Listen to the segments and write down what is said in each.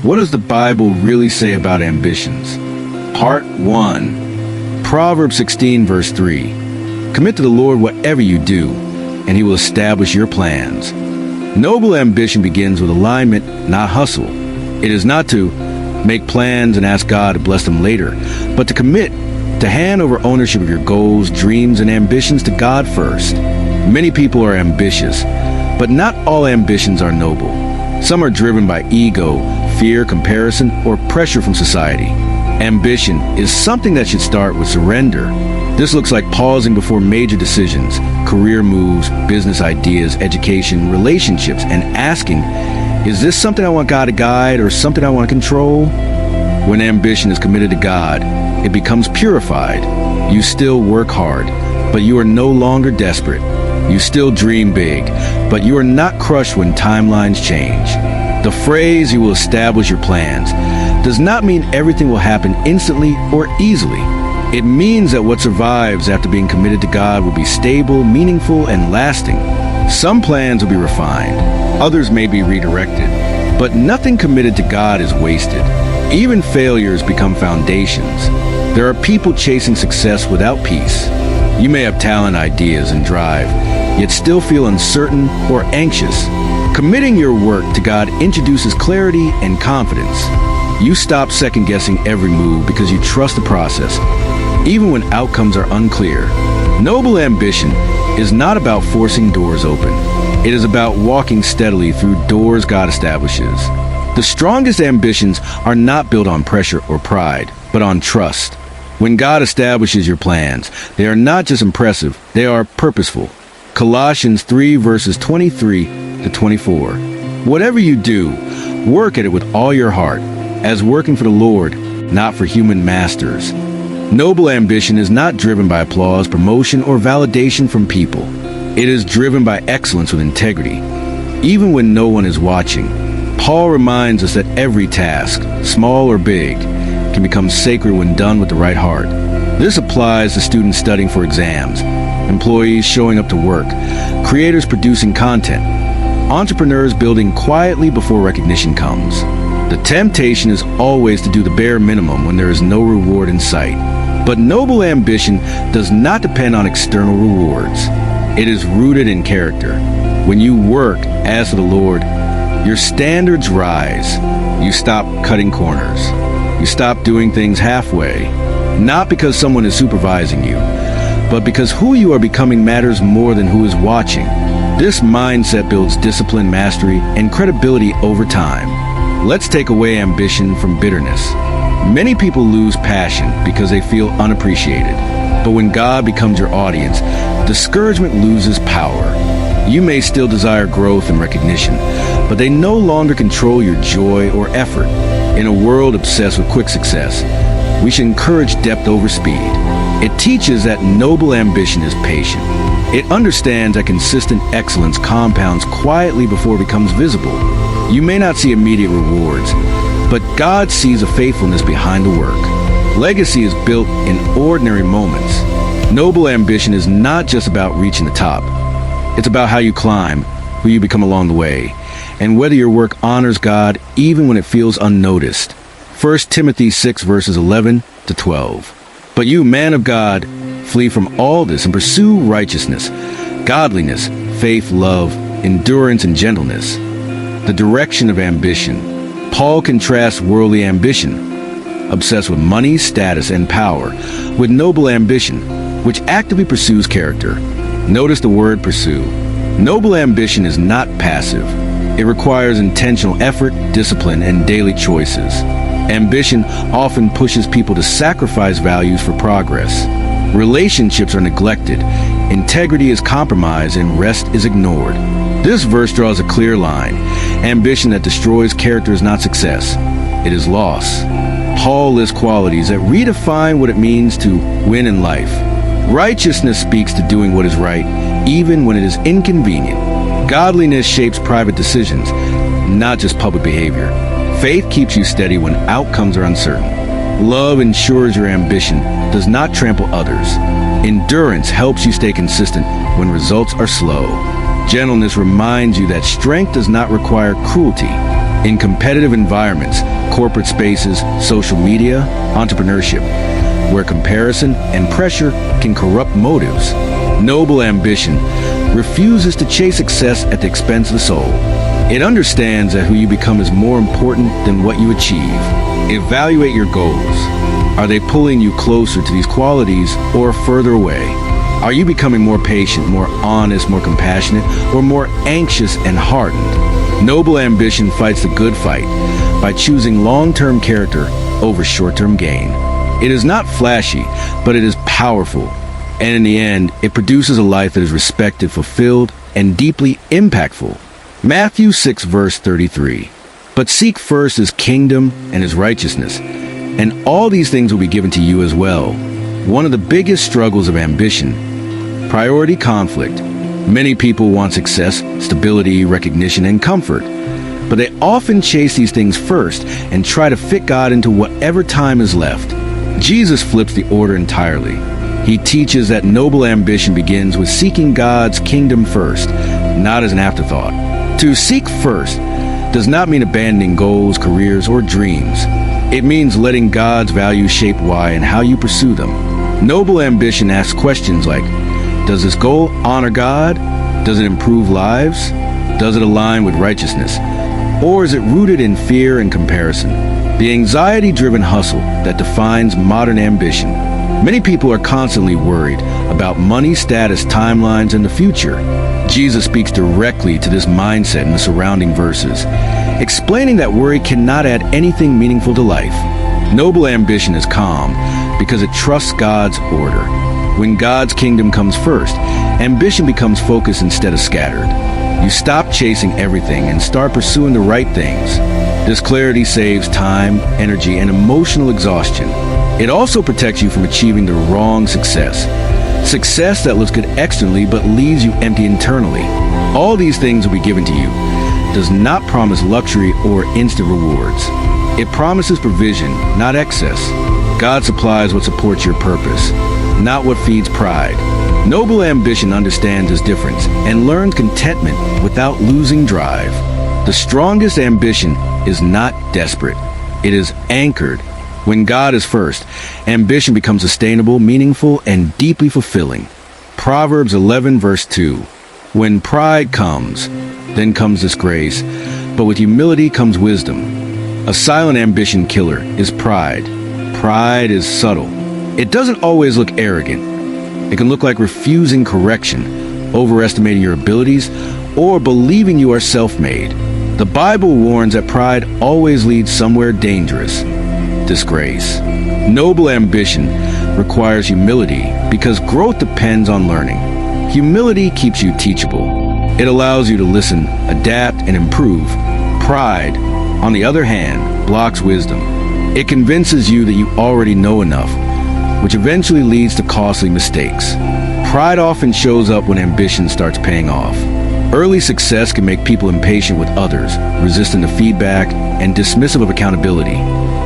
What does the Bible really say about ambitions? Part 1. Proverbs 16 verse 3. Commit to the Lord whatever you do, and He will establish your plans. Noble ambition begins with alignment, not hustle. It is not to make plans and ask God to bless them later, but to commit, to hand over ownership of your goals, dreams, and ambitions to God first. Many people are ambitious, but not all ambitions are noble. Some are driven by ego, fear, comparison, or pressure from society. Ambition is something that should start with surrender. This looks like pausing before major decisions, career moves, business ideas, education, relationships, and asking, is this something I want God to guide or something I want to control? When ambition is committed to God, it becomes purified. You still work hard, but you are no longer desperate. You still dream big, but you are not crushed when timelines change. The phrase, "you will establish your plans," does not mean everything will happen instantly or easily. It means that what survives after being committed to God will be stable, meaningful, and lasting. Some plans will be refined, others may be redirected, but nothing committed to God is wasted. Even failures become foundations. There are people chasing success without peace. You may have talent, ideas, and drive, yet still feel uncertain or anxious. Committing your work to God introduces clarity and confidence. You stop second-guessing every move because you trust the process, even when outcomes are unclear. Noble ambition is not about forcing doors open. It is about walking steadily through doors God establishes. The strongest ambitions are not built on pressure or pride, but on trust. When God establishes your plans, they are not just impressive, they are purposeful. Colossians 3 verses 23 to 24. Whatever you do, work at it with all your heart, as working for the Lord, not for human masters. Noble ambition is not driven by applause, promotion, or validation from people. It is driven by excellence with integrity, even when no one is watching. Paul reminds us that every task, small or big, can become sacred when done with the right heart. This applies to students studying for exams, employees showing up to work, creators producing content, entrepreneurs building quietly before recognition comes. The temptation is always to do the bare minimum when there is no reward in sight. But noble ambition does not depend on external rewards. It is rooted in character. When you work as for the Lord, your standards rise. You stop cutting corners. You stop doing things halfway. Not because someone is supervising you, but because who you are becoming matters more than who is watching. This mindset builds discipline, mastery, and credibility over time. Let's take away ambition from bitterness. Many people lose passion because they feel unappreciated. But when God becomes your audience, discouragement loses power. You may still desire growth and recognition, but they no longer control your joy or effort. In a world obsessed with quick success, we should encourage depth over speed. It teaches that noble ambition is patient. It understands that consistent excellence compounds quietly before it becomes visible. You may not see immediate rewards, but God sees a faithfulness behind the work. Legacy is built in ordinary moments. Noble ambition is not just about reaching the top. It's about how you climb, who you become along the way, and whether your work honors God even when it feels unnoticed. 1 Timothy 6 verses 11 to 12. But you, man of God, flee from all this and pursue righteousness, godliness, faith, love, endurance, and gentleness. The direction of ambition. Paul contrasts worldly ambition, obsessed with money, status, and power, with noble ambition, which actively pursues character. Notice the word pursue. Noble ambition is not passive. It requires intentional effort, discipline, and daily choices. Ambition often pushes people to sacrifice values for progress. Relationships are neglected, integrity is compromised, and rest is ignored. This verse draws a clear line. Ambition that destroys character is not success. It is loss. Paul lists qualities that redefine what it means to win in life. Righteousness speaks to doing what is right, even when it is inconvenient. Godliness shapes private decisions, not just public behavior. Faith keeps you steady when outcomes are uncertain. Love ensures your ambition does not trample others. Endurance helps you stay consistent when results are slow. Gentleness reminds you that strength does not require cruelty. In competitive environments, corporate spaces, social media, entrepreneurship, where comparison and pressure can corrupt motives, noble ambition refuses to chase success at the expense of the soul. It understands that who you become is more important than what you achieve. Evaluate your goals. Are they pulling you closer to these qualities or further away? Are you becoming more patient, more honest, more compassionate, or more anxious and hardened? Noble ambition fights the good fight by choosing long-term character over short-term gain. It is not flashy, but it is powerful. And in the end, it produces a life that is respected, fulfilled, and deeply impactful. Matthew 6 verse 33. But seek first his kingdom and his righteousness, and all these things will be given to you as well. One of the biggest struggles of ambition, priority conflict. Many people want success, stability, recognition, and comfort. But they often chase these things first and try to fit God into whatever time is left. Jesus flips the order entirely. He teaches that noble ambition begins with seeking God's kingdom first, not as an afterthought. To seek first does not mean abandoning goals, careers, or dreams. It means letting God's values shape why and how you pursue them. Noble ambition asks questions like, does this goal honor God? Does it improve lives? Does it align with righteousness? Or is it rooted in fear and comparison? The anxiety-driven hustle that defines modern ambition. Many people are constantly worried about money, status, timelines, and the future. Jesus speaks directly to this mindset in the surrounding verses, explaining that worry cannot add anything meaningful to life. Noble ambition is calm because it trusts God's order. When God's kingdom comes first, ambition becomes focused instead of scattered. You stop chasing everything and start pursuing the right things. This clarity saves time, energy, and emotional exhaustion. It also protects you from achieving the wrong success. Success that looks good externally but leaves you empty internally. All these things will be given to you. Does not promise luxury or instant rewards. It promises provision, not excess. God supplies what supports your purpose, not what feeds pride. Noble ambition understands this difference and learns contentment without losing drive. The strongest ambition is not desperate. It is anchored. When God is first, ambition becomes sustainable, meaningful, and deeply fulfilling. Proverbs 11 verse 2. When pride comes, then comes disgrace, but with humility comes wisdom. A silent ambition killer is pride. Pride is subtle. It doesn't always look arrogant. It can look like refusing correction, overestimating your abilities, or believing you are self-made. The Bible warns that pride always leads somewhere dangerous. Disgrace. Noble ambition requires humility because growth depends on learning. Humility keeps you teachable. It allows you to listen, adapt, and improve. Pride, on the other hand, blocks wisdom. It convinces you that you already know enough, which eventually leads to costly mistakes. Pride often shows up when ambition starts paying off. Early success can make people impatient with others, resistant to feedback, and dismissive of accountability.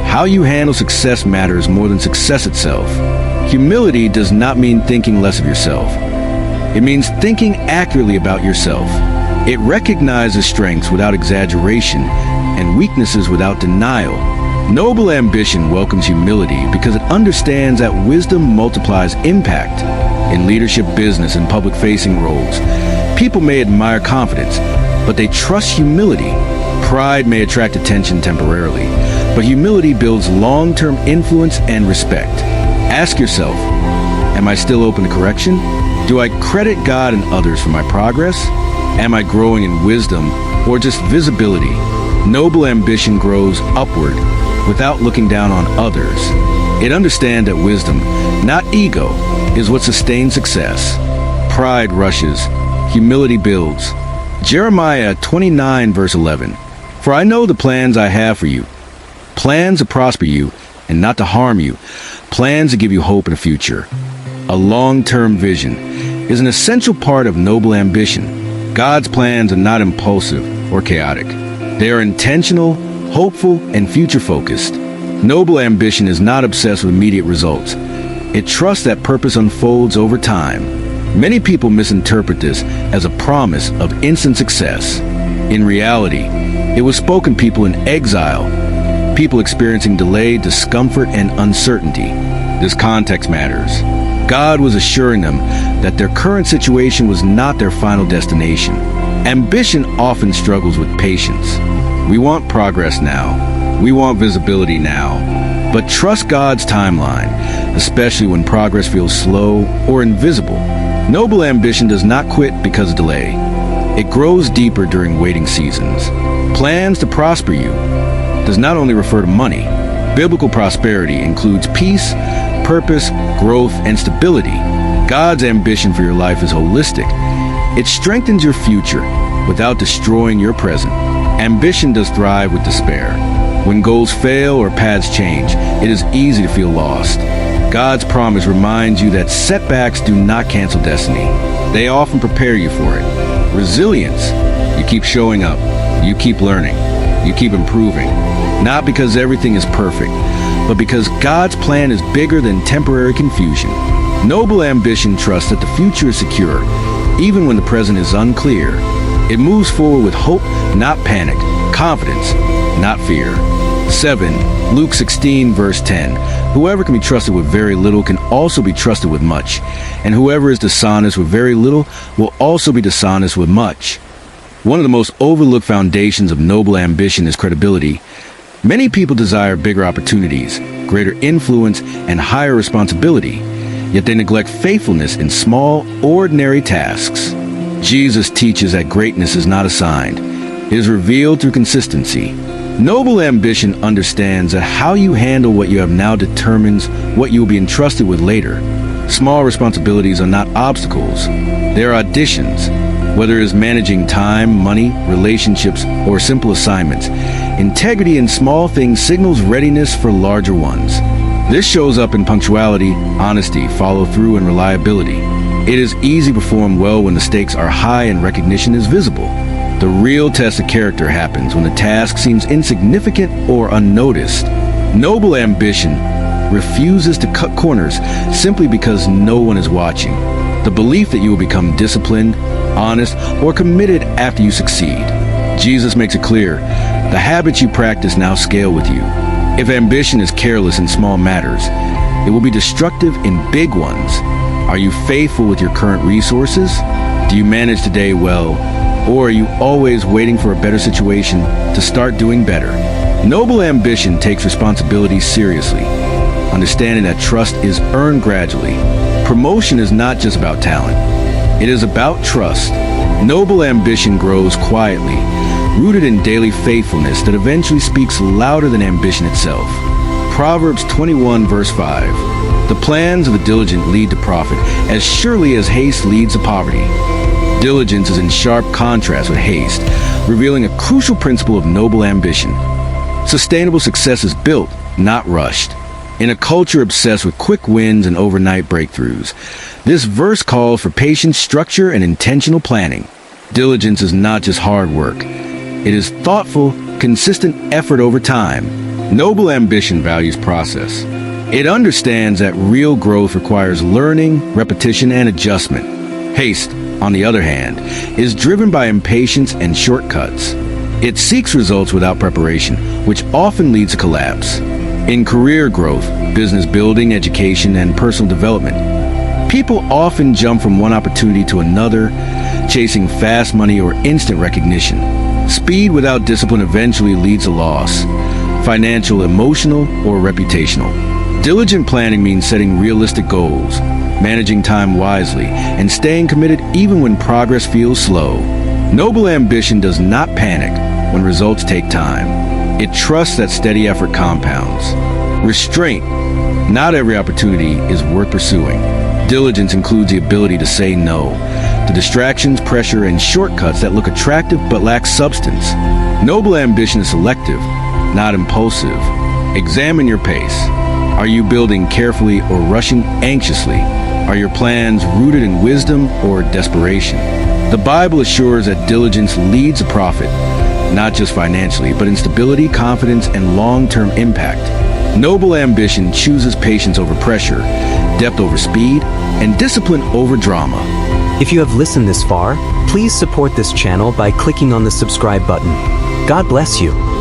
How you handle success matters more than success itself. Humility does not mean thinking less of yourself. It means thinking accurately about yourself. It recognizes strengths without exaggeration and weaknesses without denial. Noble ambition welcomes humility because it understands that wisdom multiplies impact. In leadership, business, and public-facing roles, people may admire confidence, but they trust humility. Pride may attract attention temporarily, but humility builds long-term influence and respect. Ask yourself, am I still open to correction? Do I credit God and others for my progress? Am I growing in wisdom or just visibility? Noble ambition grows upward without looking down on others. It understands that wisdom, not ego, is what sustains success. Pride rushes, humility builds. Jeremiah 29 verse 11. For I know the plans I have for you, plans to prosper you and not to harm you, plans to give you hope and a future. A long-term vision is an essential part of noble ambition. God's plans are not impulsive or chaotic. They are intentional, hopeful, and future-focused. Noble ambition is not obsessed with immediate results. It trusts that purpose unfolds over time. Many people misinterpret this as a promise of instant success. In reality, It was spoken to people in exile, people experiencing delay, discomfort, and uncertainty. This context matters. God was assuring them that their current situation was not their final destination. Ambition often struggles with patience. We want progress now. We want visibility now. But trust God's timeline, especially when progress feels slow or invisible. Noble ambition does not quit because of delay. It grows deeper during waiting seasons. Plans to prosper you does not only refer to money. Biblical prosperity includes peace, purpose, growth, and stability. God's ambition for your life is holistic. It strengthens your future without destroying your present. Ambition does thrive with despair. When goals fail or paths change, it is easy to feel lost. God's promise reminds you that setbacks do not cancel destiny. They often prepare you for it. Resilience. You keep showing up. You keep learning. You keep improving. Not because everything is perfect, but because God's plan is bigger than temporary confusion. Noble ambition trusts that the future is secure, even when the present is unclear. It moves forward with hope, not panic, confidence, not fear. 7. Luke 16, verse 10. Whoever can be trusted with very little can also be trusted with much, and whoever is dishonest with very little will also be dishonest with much. One of the most overlooked foundations of noble ambition is credibility. Many people desire bigger opportunities, greater influence, and higher responsibility, yet they neglect faithfulness in small, ordinary tasks. Jesus teaches that greatness is not assigned. It is revealed through consistency. Noble ambition understands that how you handle what you have now determines what you will be entrusted with later. Small responsibilities are not obstacles. They are auditions. Whether it is managing time, money, relationships, or simple assignments, integrity in small things signals readiness for larger ones. This shows up in punctuality, honesty, follow-through, and reliability. It is easy to perform well when the stakes are high and recognition is visible. The real test of character happens when the task seems insignificant or unnoticed. Noble ambition refuses to cut corners simply because no one is watching. The belief that you will become disciplined, honest, or committed after you succeed. Jesus makes it clear, the habits you practice now scale with you. If ambition is careless in small matters, it will be destructive in big ones. Are you faithful with your current resources? Do you manage today well? Or are you always waiting for a better situation to start doing better? Noble ambition takes responsibility seriously, understanding that trust is earned gradually. Promotion is not just about talent. It is about trust. Noble ambition grows quietly, rooted in daily faithfulness that eventually speaks louder than ambition itself. Proverbs 21, verse 5. The plans of the diligent lead to profit, as surely as haste leads to poverty. Diligence is in sharp contrast with haste, revealing a crucial principle of noble ambition. Sustainable success is built, not rushed. In a culture obsessed with quick wins and overnight breakthroughs, this verse calls for patience, structure, and intentional planning. Diligence is not just hard work. It is thoughtful, consistent effort over time. Noble ambition values process. It understands that real growth requires learning, repetition, and adjustment. Haste, on the other hand, is driven by impatience and shortcuts. It seeks results without preparation, which often leads to collapse. In career growth, business building, education, and personal development, people often jump from one opportunity to another, chasing fast money or instant recognition. Speed without discipline eventually leads to loss, financial, emotional, or reputational. Diligent planning means setting realistic goals, managing time wisely, and staying committed even when progress feels slow. Noble ambition does not panic when results take time. It trusts that steady effort compounds. Restraint. Not every opportunity is worth pursuing. Diligence includes the ability to say no to distractions, pressure, and shortcuts that look attractive but lack substance. Noble ambition is selective, not impulsive. Examine your pace. Are you building carefully or rushing anxiously? Are your plans rooted in wisdom or desperation? The Bible assures that diligence leads to profit, not just financially, but in stability, confidence, and long-term impact. Noble ambition chooses patience over pressure, depth over speed, and discipline over drama. If you have listened this far, please support this channel by clicking on the subscribe button. God bless you.